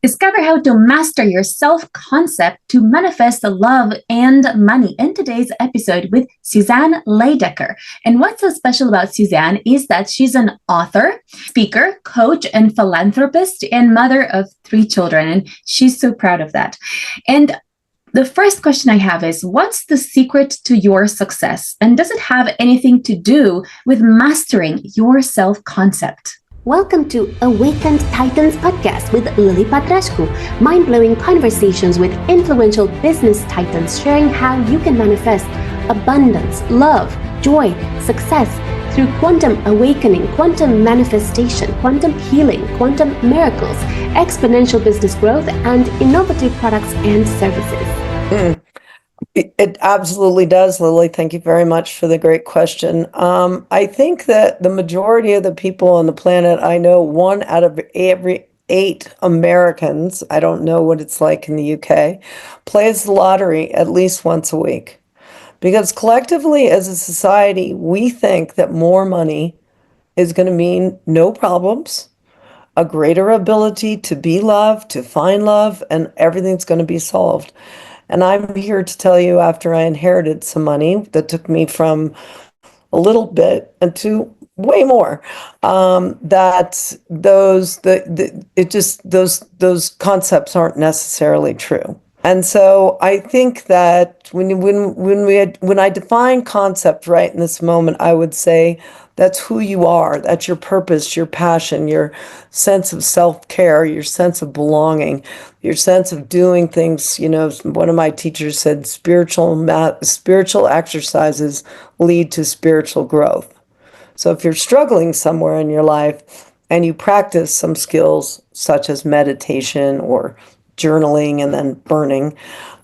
Discover how to master your self-concept to manifest love and money in today's episode with Suzanne Leydecker. And what's so special about Suzanne is that she's an author, speaker, coach, and philanthropist, and mother of 3 children. And she's so proud of that. And the first question I have is, what's the secret to your success? And does it have anything to do with mastering your self-concept? Welcome to Awakened Titans podcast with Lily Patrascu, mind-blowing conversations with influential business titans sharing how you can manifest abundance, love, joy, success through quantum awakening, quantum manifestation, quantum healing, quantum miracles, exponential business growth, and innovative products and services. It absolutely does, Lily. Thank you very much for the great question. I think that the majority of the people on the planet, I know 1 out of every 8 Americans, I don't know what it's like in the UK, plays the lottery at least once a week. Because collectively as a society, we think that more money is going to mean no problems, a greater ability to be loved, to find love, and everything's going to be solved. And I'm here to tell you, after I inherited some money that took me from a little bit into way more, that those concepts aren't necessarily true. And so I think that when I define concept right in this moment, I would say that's who you are. That's your purpose, your passion, your sense of self-care, your sense of belonging, your sense of doing things. You know, one of my teachers said, spiritual exercises lead to spiritual growth. So if you're struggling somewhere in your life and you practice some skills such as meditation or journaling and then burning.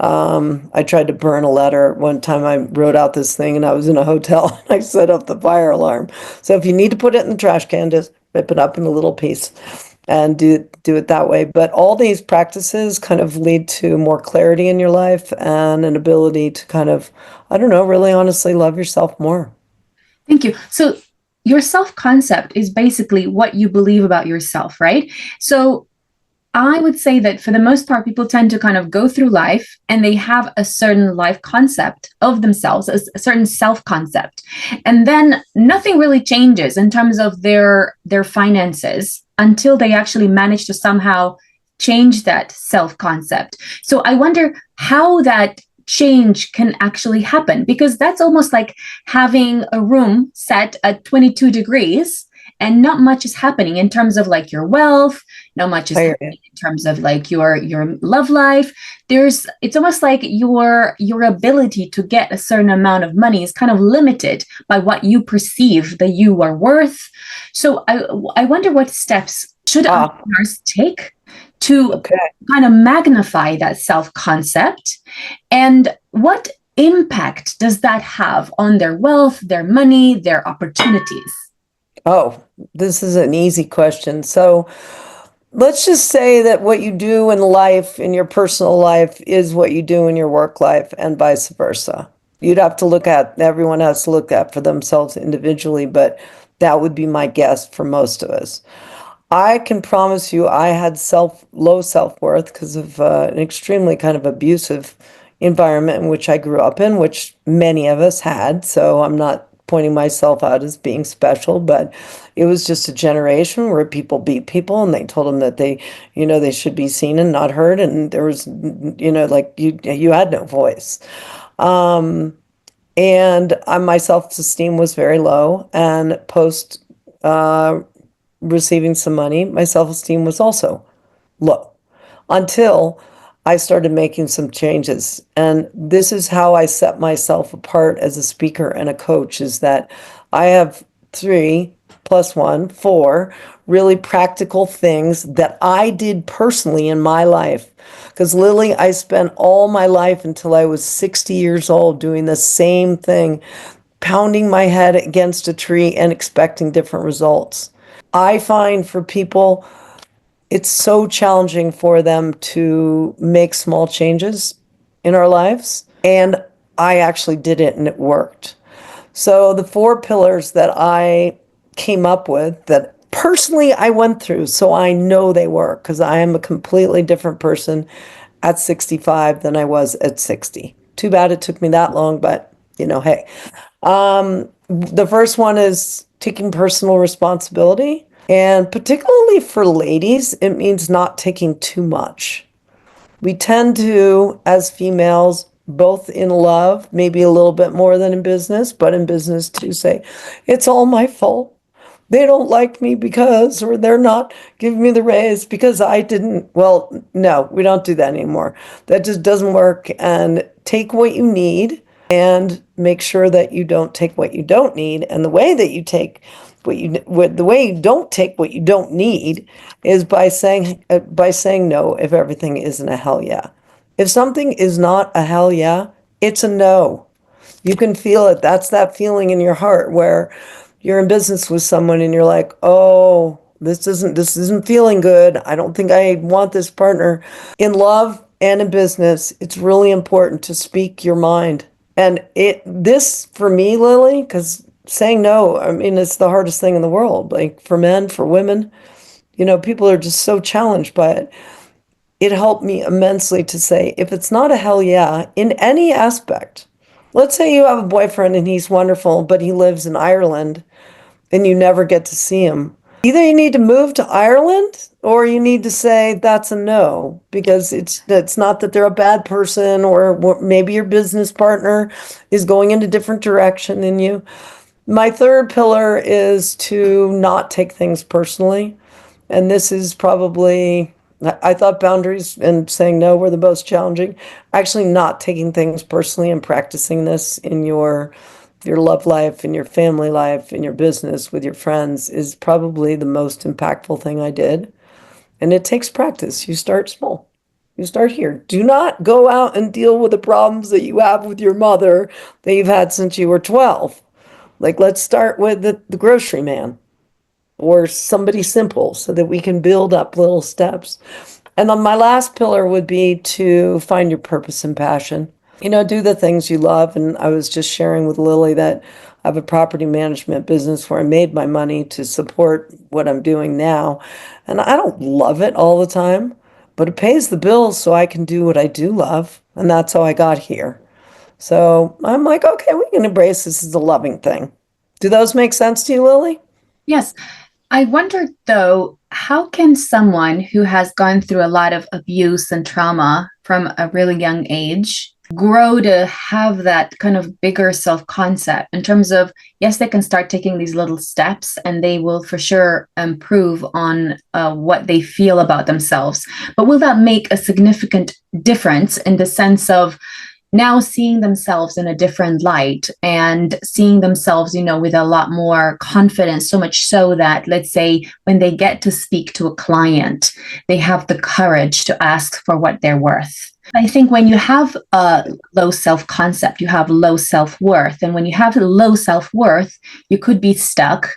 I tried to burn a letter. One time I wrote out this thing and I was in a hotel and I set up the fire alarm. So if you need to put it in the trash can, just rip it up in a little piece and do it that way. But all these practices kind of lead to more clarity in your life and an ability to kind of, I don't know, really honestly love yourself more. Thank you. So your self-concept is basically what you believe about yourself, right? So I would say that for the most part, people tend to kind of go through life and they have a certain life concept of themselves, a certain self-concept. And then nothing really changes in terms of their finances until they actually manage to somehow change that self-concept. So I wonder how that change can actually happen, because that's almost like having a room set at 22 degrees and not much is happening in terms of like your wealth, not much is happening in terms of like your love life. It's almost like your ability to get a certain amount of money is kind of limited by what you perceive that you are worth. So I wonder what steps should entrepreneurs take to kind of magnify that self-concept, and what impact does that have on their wealth, their money, their opportunities? Oh, this is an easy question. So let's just say that what you do in life, in your personal life, is what you do in your work life and vice versa. Everyone has to look at for themselves individually, but that would be my guess for most of us. I can promise you I had low self-worth because of an extremely kind of abusive environment in which I grew up in, which many of us had. So I'm not pointing myself out as being special, but it was just a generation where people beat people and they told them that they should be seen and not heard. And there was, like you had no voice. And my self-esteem was very low, and post receiving some money, my self-esteem was also low until I started making some changes. And this is how I set myself apart as a speaker and a coach, is that I have 3 + 1, 4 really practical things that I did personally in my life. Because Lily, I spent all my life until I was 60 years old doing the same thing, pounding my head against a tree and expecting different results. I find for people, it's so challenging for them to make small changes in our lives. And I actually did it and it worked. So the 4 pillars that I came up with that personally I went through, so I know they work because I am a completely different person at 65 than I was at 60. Too bad it took me that long, but hey. The first one is taking personal responsibility. And particularly for ladies, it means not taking too much. We tend to, as females, both in love, maybe a little bit more than in business, but in business too, say, it's all my fault. They don't like me because, or they're not giving me the raise because I didn't. Well, no, we don't do that anymore. That just doesn't work. And take what you need and make sure that you don't take what you don't need. And the way that you take the way you don't take what you don't need is by saying no if everything isn't a hell yeah. If something is not a hell yeah, it's a no. You can feel it. That's that feeling in your heart where you're in business with someone and you're like, oh, this isn't feeling good. I don't think I want this partner. In love and in business, it's really important to speak your mind. And this for me, Lily, because saying no, I mean, it's the hardest thing in the world. Like for men, for women, people are just so challenged by it. It helped me immensely to say, if it's not a hell yeah in any aspect, let's say you have a boyfriend and he's wonderful, but he lives in Ireland and you never get to see him. Either you need to move to Ireland or you need to say that's a no, because it's not that they're a bad person, or maybe your business partner is going in a different direction than you. My third pillar is to not take things personally. And this is probably, I thought boundaries and saying no were the most challenging. Actually, not taking things personally and practicing this in your love life, in your family life, in your business, with your friends is probably the most impactful thing I did. And it takes practice. You start small. You start here. Do not go out and deal with the problems that you have with your mother that you've had since you were 12. Like, let's start with the grocery man or somebody simple so that we can build up little steps. And then my last pillar would be to find your purpose and passion. Do the things you love. And I was just sharing with Lily that I have a property management business where I made my money to support what I'm doing now. And I don't love it all the time, but it pays the bills so I can do what I do love. And that's how I got here. So I'm like, okay, we can embrace this as a loving thing. Do those make sense to you, Lily? Yes. I wonder, though, how can someone who has gone through a lot of abuse and trauma from a really young age grow to have that kind of bigger self-concept in terms of, yes, they can start taking these little steps and they will for sure improve on what they feel about themselves. But will that make a significant difference in the sense of now seeing themselves in a different light and seeing themselves, with a lot more confidence, so much so that, let's say, when they get to speak to a client, they have the courage to ask for what they're worth. I think when you have a low self-concept, you have low self-worth. And when you have low self-worth, you could be stuck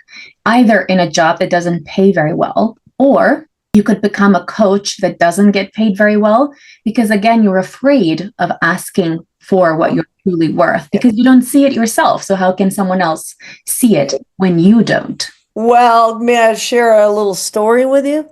either in a job that doesn't pay very well, or you could become a coach that doesn't get paid very well because, again, you're afraid of asking for what you're truly worth because you don't see it yourself. So how can someone else see it when you don't? Well, may I share a little story with you?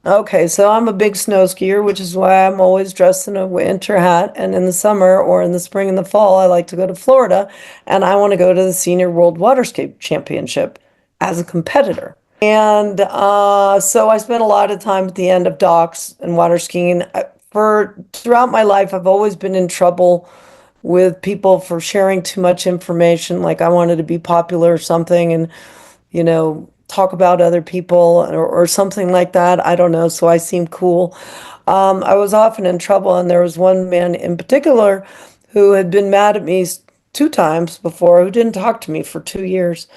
Okay, so I'm a big snow skier, which is why I'm always dressed in a winter hat. And in the summer or in the spring and the fall, I like to go to Florida and I want to go to the Senior World Waterscape Championship as a competitor. And so I spent a lot of time at the end of docks and water skiing. Throughout my life, I've always been in trouble with people for sharing too much information. Like I wanted to be popular or something and, talk about other people or something like that. I don't know. So I seemed cool. I was often in trouble. And there was one man in particular who had been mad at me 2 times before, who didn't talk to me for 2 years.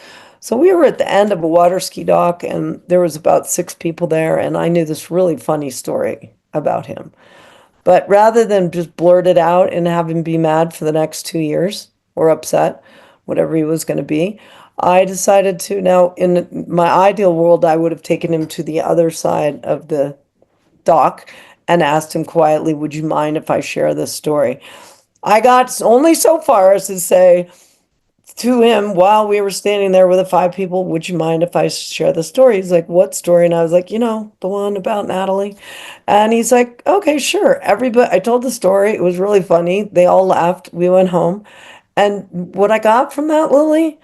So we were at the end of a water ski dock and there was about 6 people there. And I knew this really funny story about him. But rather than just blurt it out and have him be mad for the next 2 years or upset, whatever he was going to be, I decided to, now in my ideal world, I would have taken him to the other side of the dock and asked him quietly, would you mind if I share this story? I got only so far as to say, to him while we were standing there with the 5 people, would you mind if I share the story? He's like, what story? And I was like, the one about Natalie. And he's like, okay, sure. Everybody, I told the story. It was really funny. They all laughed. We went home. And what I got from that, Lily,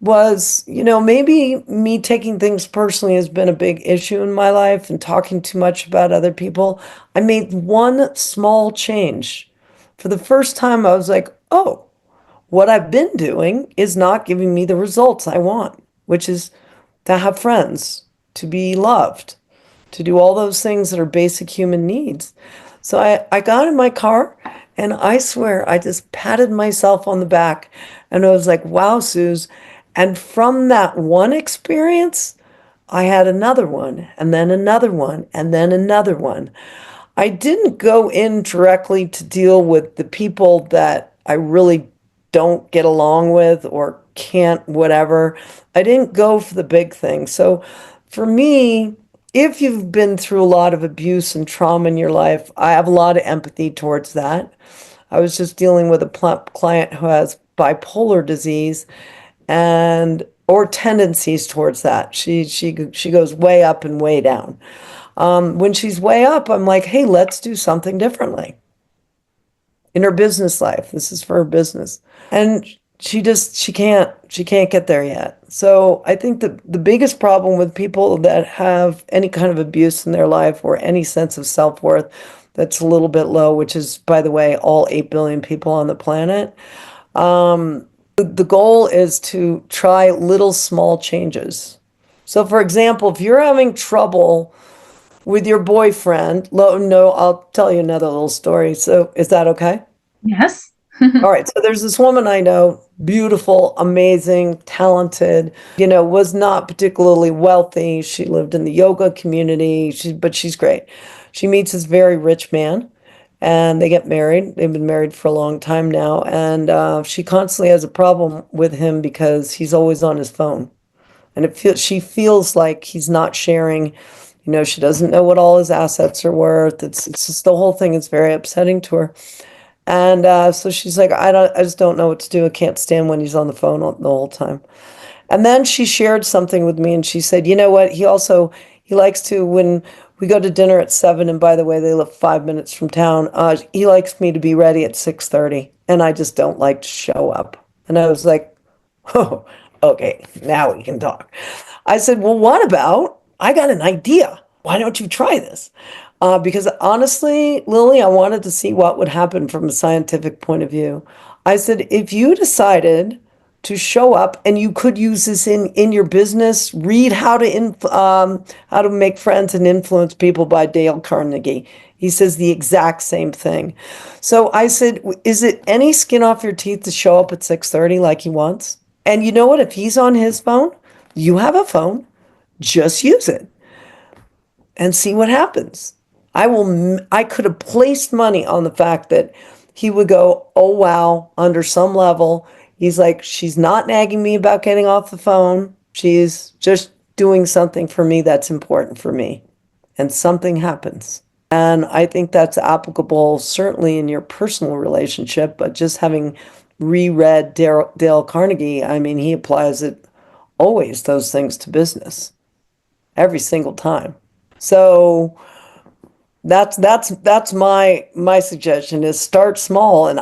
was, maybe me taking things personally has been a big issue in my life and talking too much about other people. I made one small change. For the first time, I was like, oh, what I've been doing is not giving me the results I want, which is to have friends, to be loved, to do all those things that are basic human needs. So I got in my car and I swear I just patted myself on the back and I was like, wow, Suze. And from that one experience, I had another one and then another one and then another one. I didn't go in directly to deal with the people that I really don't get along with or can't, whatever. I didn't go for the big thing. So for me, if you've been through a lot of abuse and trauma in your life, I have a lot of empathy towards that. I was just dealing with a client who has bipolar disease and or tendencies towards that. She goes way up and way down. When she's way up, I'm like, hey, let's do something differently in her business life. This is for her business. And she can't get there yet. So I think the biggest problem with people that have any kind of abuse in their life or any sense of self-worth that's a little bit low, which is, by the way, all 8 billion people on the planet, the goal is to try little small changes. So for example, if you're having trouble with your boyfriend, no, I'll tell you another little story. So is that okay? Yes. All right. So there's this woman I know, beautiful, amazing, talented, was not particularly wealthy. She lived in the yoga community, but she's great. She meets this very rich man and they get married. They've been married for a long time now. And she constantly has a problem with him because he's always on his phone. And she feels like he's not sharing. She doesn't know what all his assets are worth. It's just the whole thing is very upsetting to her. And so she's like, I just don't know what to do. I can't stand when he's on the phone the whole time. And then she shared something with me and she said, you know what? He likes to, when we go to dinner at 7, and by the way, they live 5 minutes from town, he likes me to be ready at 6:30 and I just don't like to show up. And I was like, oh, okay, now we can talk. I said, well, what about, I got an idea. Why don't you try this? Because honestly, Lily, I wanted to see what would happen from a scientific point of view. I said, if you decided to show up, and you could use this in your business, read How to Make Friends and Influence People by Dale Carnegie. He says the exact same thing. So I said, is it any skin off your teeth to show up at 6:30 like he wants? And you know what? If he's on his phone, you have a phone, just use it and see what happens. I could have placed money on the fact that he would go, oh, wow, under some level. He's like, she's not nagging me about getting off the phone. She's just doing something for me that's important for me. And something happens. And I think that's applicable certainly in your personal relationship, but just having reread Dale Carnegie, I mean, he applies it always, those things to business, every single time. So that's my suggestion is start small. And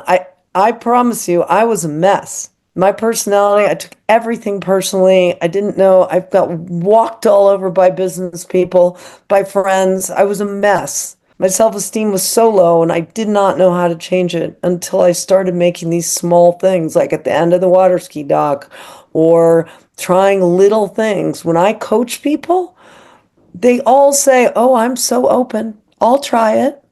I promise you, I was a mess. My personality, I took everything personally. I didn't know. I got walked all over by business people, by friends. I was a mess. My self-esteem was so low and I did not know how to change it until I started making these small things, like at the end of the water ski dock or trying little things. When I coach people, they all say, oh, I'm so open. I'll try it.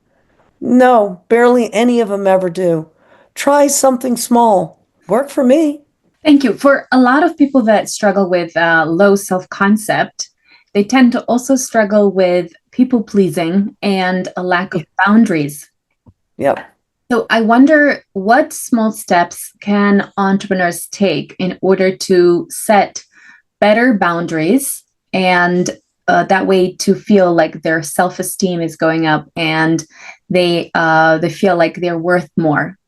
No, barely any of them ever do. Try something small. Work for me. Thank you. For a lot of people that struggle with low self-concept, they tend to also struggle with people pleasing and a lack of boundaries. Yep. So I wonder, what small steps can entrepreneurs take in order to set better boundaries and that way to feel like their self-esteem is going up and they feel like they're worth more?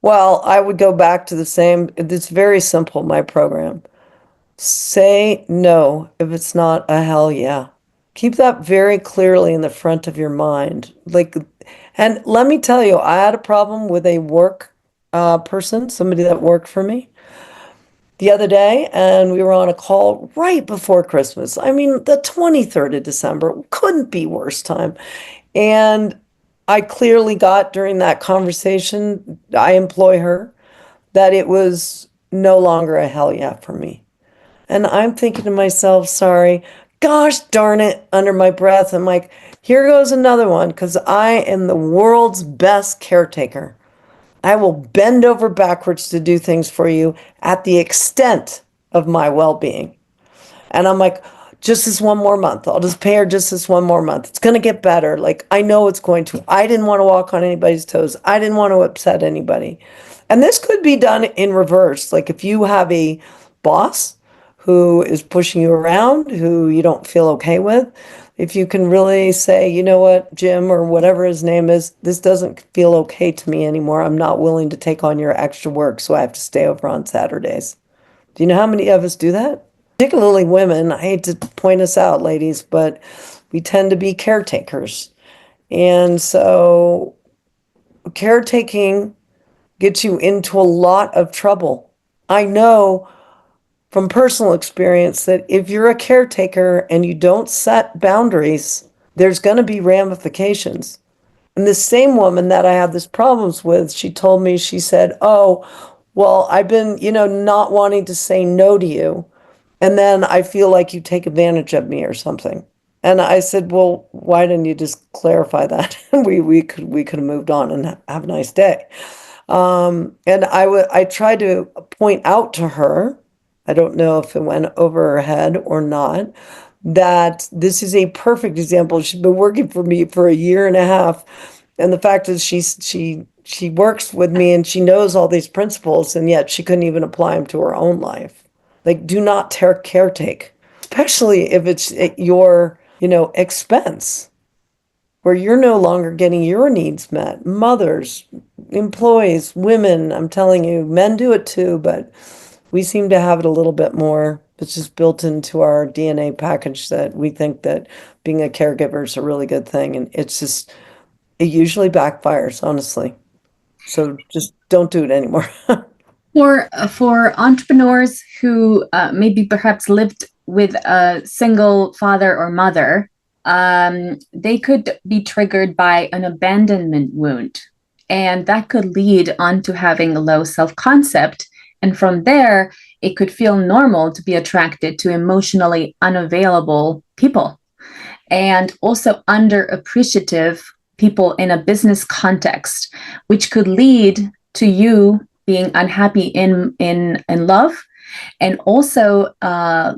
Well, I would go back to the same. It's very simple, my program. Say no if it's not a hell yeah. Keep that very clearly in the front of your mind. And let me tell you, I had a problem with a work person, somebody that worked for me the other day, and we were on a call right before Christmas. I mean, the 23rd of December couldn't be worse time. And I clearly got during that conversation, I employ her, that it was no longer a hell yeah for me. And I'm thinking to myself, sorry, gosh darn it, under my breath. I'm like, here goes another one, because I am the world's best caretaker. I will bend over backwards to do things for you at the extent of my well being. And I'm like, just this one more month. I'll just pay her just this one more month. It's going to get better. Like, I know it's going to. I didn't want to walk on anybody's toes. I didn't want to upset anybody. And this could be done in reverse. Like, if you have a boss who is pushing you around, who you don't feel okay with, if you can really say, you know what, Jim, or whatever his name is, this doesn't feel okay to me anymore. I'm not willing to take on your extra work, so I have to stay over on Saturdays. Do you know how many of us do that? Particularly women. I hate to point us out, ladies, but we tend to be caretakers. And so caretaking gets you into a lot of trouble. I know from personal experience that if you're a caretaker and you don't set boundaries, there's going to be ramifications. And the same woman that I had this problems with, she told me, she said, oh, well, I've been, not wanting to say no to you. And then I feel like you take advantage of me or something. And I said, well, why didn't you just clarify that? We could have moved on and have a nice day. And I tried to point out to her, I don't know if it went over her head or not, that this is a perfect example. She's been working for me for a year and a half. And the fact is she works with me and she knows all these principles, and yet she couldn't even apply them to her own life. Like, do not caretake, especially if it's at your, expense, where you're no longer getting your needs met. Mothers, employees, women, I'm telling you, men do it too, but we seem to have it a little bit more. It's just built into our DNA package that we think that being a caregiver is a really good thing. And it usually backfires, honestly. So just don't do it anymore. For entrepreneurs who maybe perhaps lived with a single father or mother, they could be triggered by an abandonment wound, and that could lead on to having a low self-concept. And from there, it could feel normal to be attracted to emotionally unavailable people, and also underappreciative people in a business context, which could lead to you being unhappy in love, and also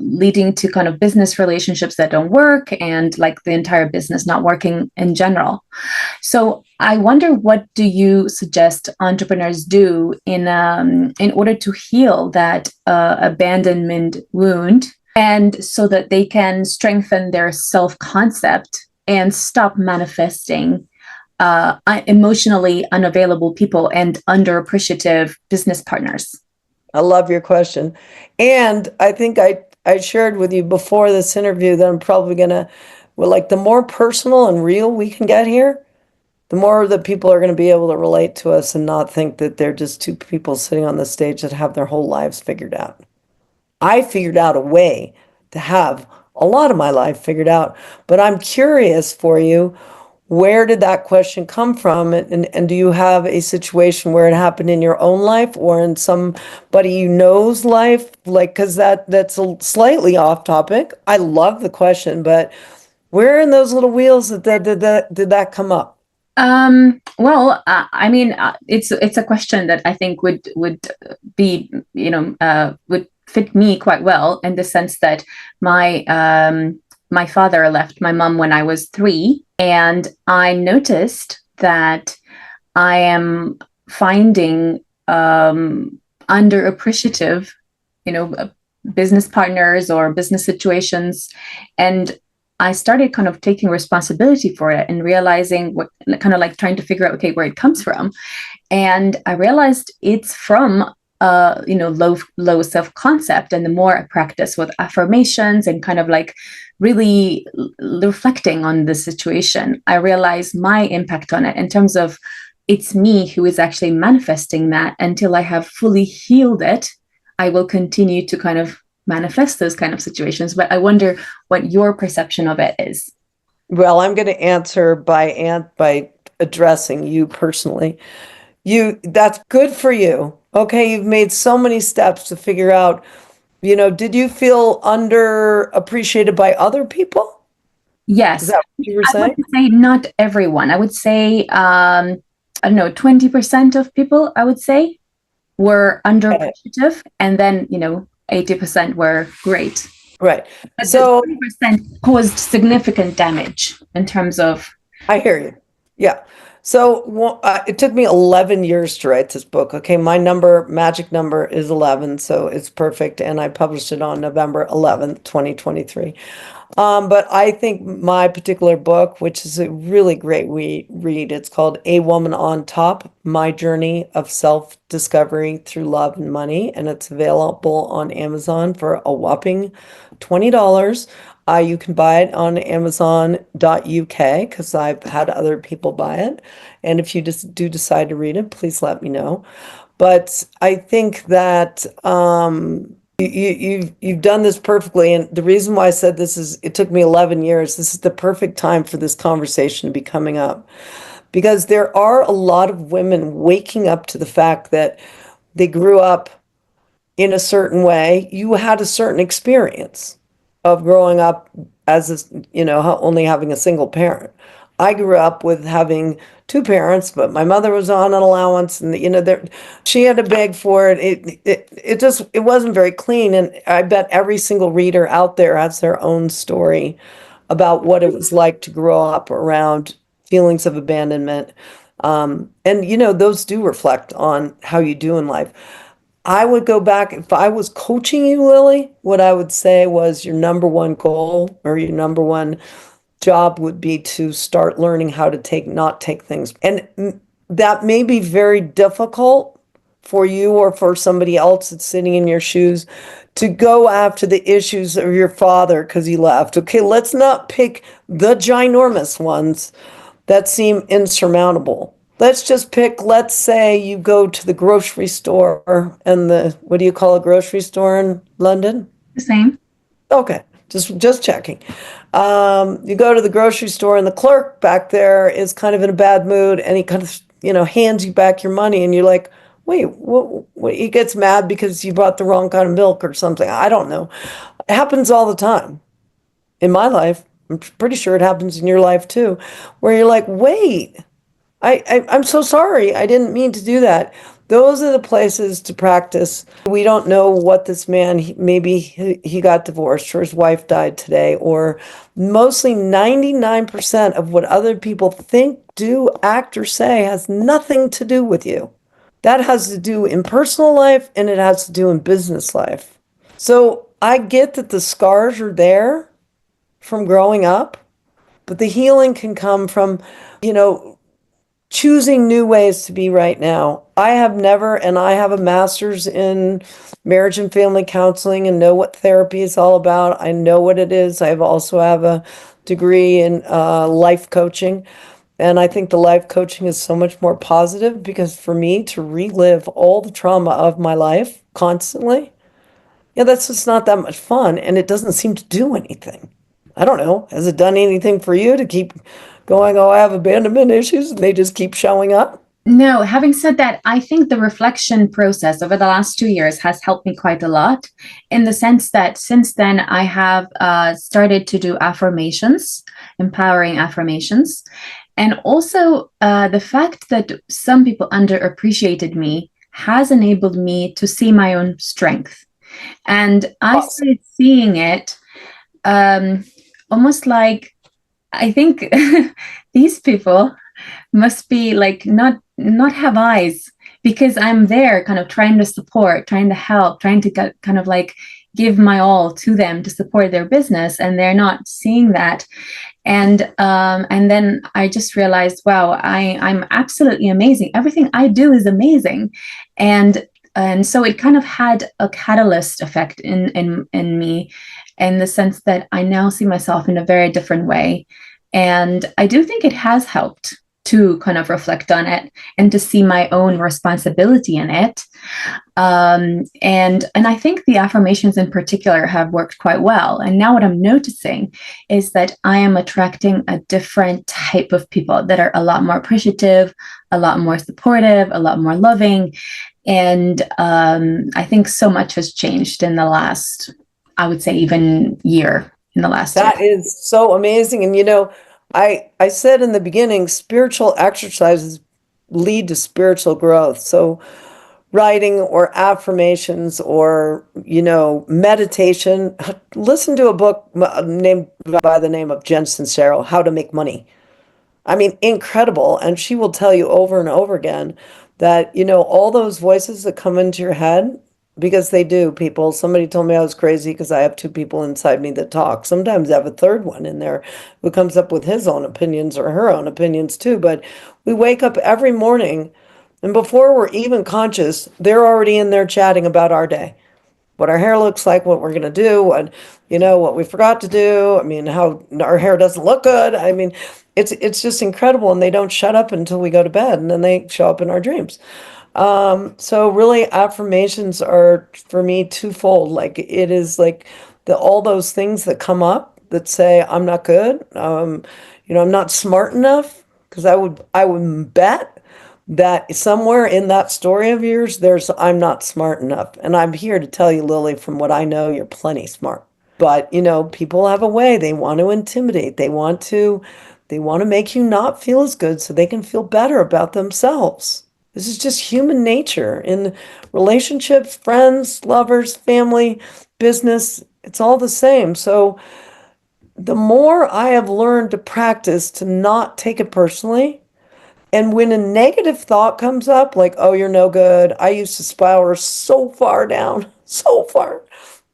leading to kind of business relationships that don't work, and like the entire business not working in general. So I wonder, what do you suggest entrepreneurs do in order to heal that abandonment wound, and so that they can strengthen their self-concept and stop manifesting emotionally unavailable people and underappreciative business partners? I love your question. And I think I shared with you before this interview that I'm probably like, the more personal and real we can get here, the more that people are going to be able to relate to us and not think that they're just two people sitting on the stage that have their whole lives figured out. I figured out a way to have a lot of my life figured out, but I'm curious for you, where did that question come from? And do you have a situation where it happened in your own life or in somebody you know's life? Like, because that's a slightly off topic. I love the question, but where in those little wheels did that come up? Well, I mean, it's a question that I think would be, would fit me quite well, in the sense that my father left my mom when I was 3, and I noticed that I am finding underappreciative, business partners or business situations, and I started kind of taking responsibility for it and realizing what, kind of like trying to figure out, okay, where it comes from. And I realized it's from low self-concept. And the more I practice with affirmations and kind of like really reflecting on the situation, I realize my impact on it in terms of it's me who is actually manifesting that. Until I have fully healed it, I will continue to kind of manifest those kind of situations. But I wonder what your perception of it is. Well, I'm going to answer by addressing you personally. That's good for you. Okay, you've made so many steps to figure out, did you feel underappreciated by other people? Is Yes, that what you were I would saying? say not everyone. I would say, I don't know, 20% of people, I would say, were Okay, underappreciative. And then, 80% were great. right. But the So 20% caused significant damage in terms of, I hear you. Yeah. So it took me 11 years to write this book. Okay, my magic number is 11, so it's perfect. And I published it on November 11th, 2023. But I think my particular book, which is a really great read, it's called A Woman on Top, My Journey of Self-Discovery Through Love and Money, and it's available on Amazon for a whopping $20. You can buy it on Amazon.uk because I've had other people buy it. And if you just do decide to read it, please let me know. But I think that you've done this perfectly, and the reason why I said this is it took me 11 years. This is the perfect time for this conversation to be coming up because there are a lot of women waking up to the fact that they grew up in a certain way. You had a certain experience of growing up as only having a single parent. I grew up with having two parents, but my mother was on an allowance, and she had to beg for it. It wasn't very clean, and I bet every single reader out there has their own story about what it was like to grow up around feelings of abandonment. And those do reflect on how you do in life. I would go back, if I was coaching you, Lily, what I would say was your number one goal or your number one job would be to start learning how to not take things. And that may be very difficult for you or for somebody else that's sitting in your shoes to go after the issues of your father because he left. Okay, let's not pick the ginormous ones that seem insurmountable. Let's just pick, let's say you go to the grocery store and what do you call a grocery store in London? the same. Okay, just checking. You go to the grocery store and the clerk back there is kind of in a bad mood and he kind of, hands you back your money and you're like, wait, what? He gets mad because you bought the wrong kind of milk or something. I don't know. It happens all the time in my life. I'm pretty sure it happens in your life too, where you're like, wait, I'm so sorry. I didn't mean to do that. Those are the places to practice. We don't know what this man, maybe he got divorced or his wife died today, or mostly 99% of what other people think, do, act, or say has nothing to do with you. That has to do in personal life and it has to do in business life. So I get that the scars are there from growing up, but the healing can come from, choosing new ways to be right now. I have a master's in marriage and family counseling and know what therapy is all about. I know what it is. I also have a degree in life coaching. And I think the life coaching is so much more positive because for me to relive all the trauma of my life constantly, that's just not that much fun. And it doesn't seem to do anything. I don't know. Has it done anything for you to keep going, oh, I have abandonment issues and they just keep showing up? No, having said that, I think the reflection process over the last 2 years has helped me quite a lot in the sense that since then I have started to do affirmations, empowering affirmations. And also the fact that some people underappreciated me has enabled me to see my own strength. And I started seeing it almost like, I think these people must be like not have eyes because I'm there kind of trying to support, trying to help, trying to get kind of like give my all to them to support their business, and they're not seeing that. And then I just realized, wow, I'm absolutely amazing. Everything I do is amazing. And so it kind of had a catalyst effect in me, in the sense that I now see myself in a very different way. And I do think it has helped to kind of reflect on it and to see my own responsibility in it. And I think the affirmations in particular have worked quite well. And now what I'm noticing is that I am attracting a different type of people that are a lot more appreciative, a lot more supportive, a lot more loving. And I think so much has changed in the last, I would say, even year, in the last year. That is so amazing. And I said in the beginning, spiritual exercises lead to spiritual growth. So writing or affirmations or, meditation, listen to a book named by the name of Jen Sincero, How to Make Money. I mean, incredible. And she will tell you over and over again that, all those voices that come into your head, because they do, people. Somebody told me I was crazy because I have two people inside me that talk. Sometimes I have a third one in there who comes up with his own opinions or her own opinions too. But we wake up every morning, and before we're even conscious, they're already in there chatting about our day, what our hair looks like, what we're going to do, what we forgot to do. I mean, how our hair doesn't look good. I mean, it's just incredible. And they don't shut up until we go to bed, and then they show up in our dreams. So really affirmations are for me twofold. Like it is like all those things that come up that say I'm not good. I'm not smart enough, because I would bet that somewhere in that story of yours, there's I'm not smart enough. And I'm here to tell you, Lily, from what I know, you're plenty smart. But, people have a way. They want to intimidate. They want to make you not feel as good so they can feel better about themselves. This is just human nature in relationships, friends, lovers, family, business. It's all the same. So the more I have learned to practice to not take it personally, and when a negative thought comes up, like, oh, you're no good, I used to spiral so far down, so far.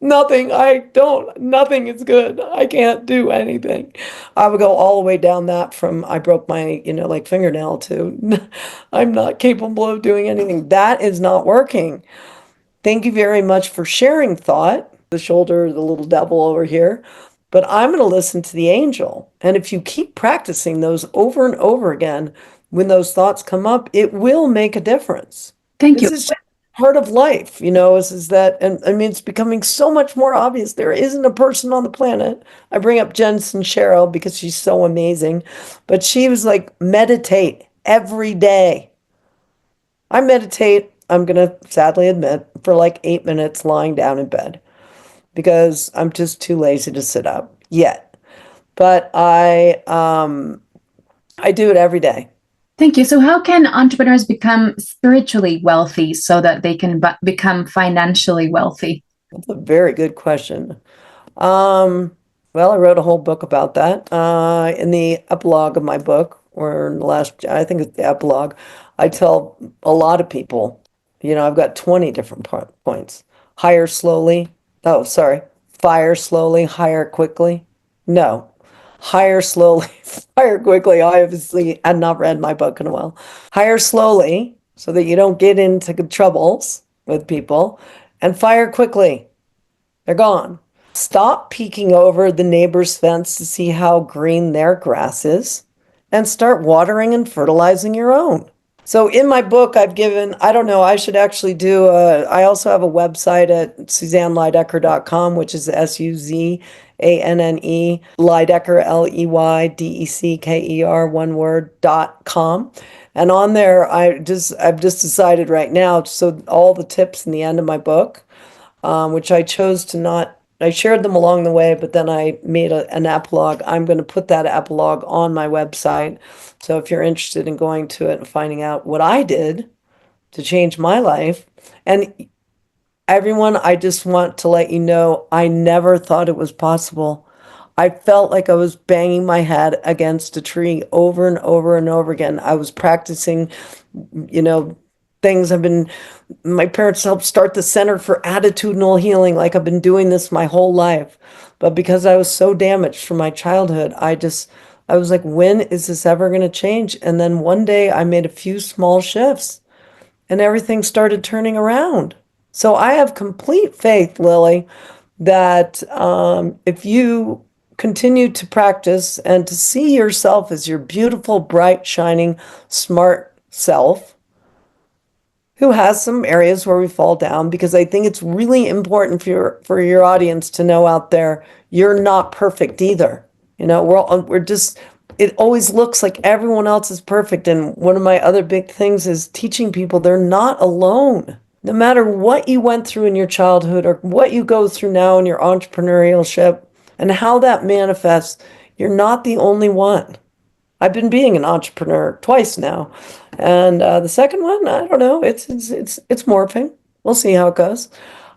Nothing is good. I can't do anything. I would go all the way down that from I broke my, like fingernail to I'm not capable of doing anything. That is not working. Thank you very much for sharing thought, the shoulder, the little devil over here. But I'm going to listen to the angel. And if you keep practicing those over and over again, when those thoughts come up, it will make a difference. Thank This you. is just part of life, is that, and I mean, it's becoming so much more obvious. There isn't a person on the planet. I bring up Jen Sincero because she's so amazing, but she was like, meditate every day. I meditate, I'm going to sadly admit, for like 8 minutes lying down in bed because I'm just too lazy to sit up yet. But I do it every day. Thank you. So, how can entrepreneurs become spiritually wealthy so that they can become financially wealthy? That's a very good question. Um, well, I wrote a whole book about that. In the epilogue of my book, or in the last, I think it's the epilogue, I tell a lot of people, I've got 20 different points. Hire slowly. Oh, sorry. Fire slowly, hire quickly. No. Hire slowly, fire quickly. I obviously had not read my book in a while. Hire slowly so that you don't get into troubles with people, and fire quickly. They're gone. Stop peeking over the neighbor's fence to see how green their grass is and start watering and fertilizing your own. So in my book, I've given, I don't know, I should actually I also have a website at SuzanneLeydecker.com, which is SUZANNE, Leydecker, LEYDECKER, one word.com. And on there, I've just decided right now, so all the tips in the end of my book, which I chose to not, I shared them along the way, but then I made an epilogue. I'm going to put that epilogue on my website. So if you're interested in going to it and finding out what I did to change my life, and everyone, I just want to let you know, I never thought it was possible. I felt like I was banging my head against a tree over and over and over again. I was practicing, things. My parents helped start the Center for Attitudinal Healing. Like, I've been doing this my whole life. But because I was so damaged from my childhood, I was like, when is this ever going to change? And then one day I made a few small shifts and everything started turning around. So I have complete faith, Lily, that if you continue to practice and to see yourself as your beautiful, bright, shining, smart self, who has some areas where we fall down, because I think it's really important for your audience to know out there, you're not perfect either. You know, we're just, it always looks like everyone else is perfect. And one of my other big things is teaching people they're not alone. No matter what you went through in your childhood or what you go through now in your entrepreneurship and how that manifests, you're not the only one. I've been being an entrepreneur twice now. And the second one, I don't know, it's morphing. We'll see how it goes.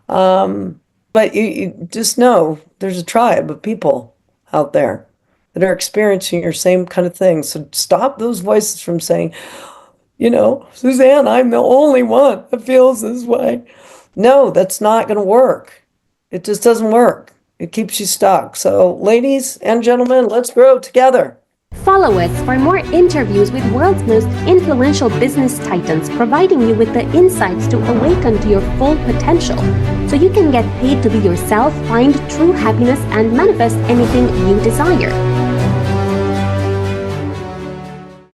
But you just know there's a tribe of people out there that are experiencing your same kind of thing. So stop those voices from saying, you know, Suzanne, I'm the only one that feels this way. No, that's not going to work. It just doesn't work. It keeps you stuck. So ladies and gentlemen, let's grow together. Follow us for more interviews with world's most influential business titans, providing you with the insights to awaken to your full potential so you can get paid to be yourself, find true happiness, and manifest anything you desire.